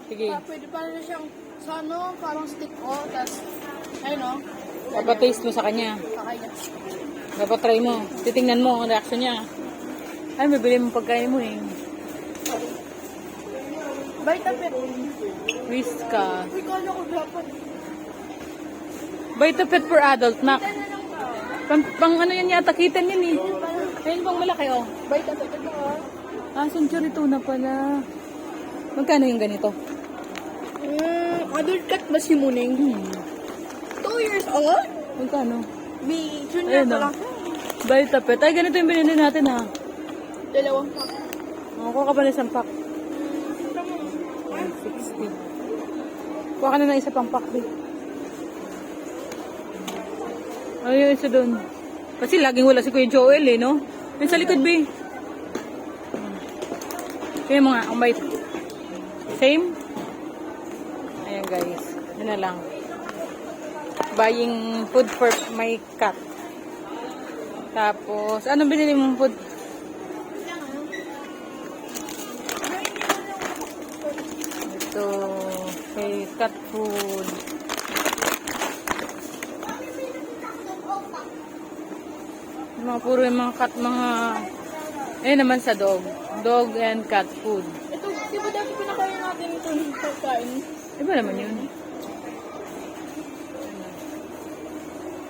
Sige. Pwede pa rin siyang sa ano, parang stick o, tapos, ayun o. Dapat taste mo sa kanya. Kakaya. Dapat try mo. Titingnan mo ang reaction niya. Ay, bibili mo pagkain mo eh. Vitapet. Whiskas. Uy, kala ko dapat. Vitapet for adult, Mac. Ano lang ba? Pang ano yan yata, kitan yan eh. Ayun pang malaki oh. Vitapet ito o. Century tuna pala. Magkano yung ganito? Adult cut ba si Muning? 2 years old? Magkano? May junior Ayun, pa oh. lang. Vitapet. Ay, ganito yung binili natin ha. Dalawang pack. Kuha ka pa ng isang pack. 160. Kuha ka na ng isa pang pack din. Ay, yung isa doon. Kasi laging wala si Kuya Joel eh, no? Yung sa likod, B. Kaya mga, ang bait. Same? Ayan guys. Yun na lang. Buying food for my cat. Tapos, anong binili mong food? Ito, kay cat food. Mga puro yung mga cat, mga... naman sa dog. Dog and cat food. Ito, di ba dati pinakain natin ito ng pagkain? Iba naman yun.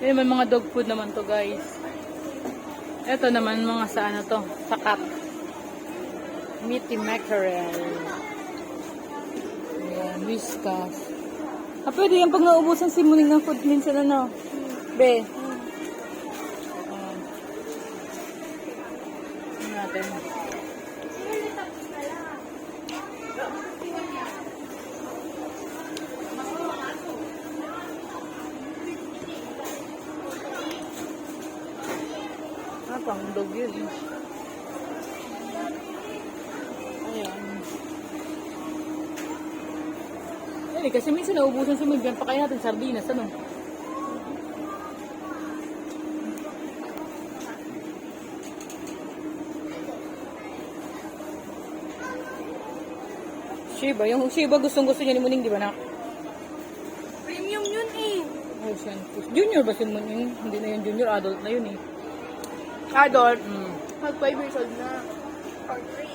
Yan naman mga dog food naman to guys. Ito naman mga sa ano to, sa cat. Meaty mackerel. Ayan, whiskas. Pwede yan pag naubusan si Muning ng food minsan ano. Be. Ano natin. Pang dog yun. Ayan. Ayan kasi minsan naubusan si Miguel pa kaya natin sardinas, ano? Shiba, yung Shiba gustong-gusto niya ni Muning, di ba na? Premium yun eh. Oh, junior ba si Muning? Hindi na yun junior, adult na yun eh. Adult. Mm. Mag 5 years old na. Or 3.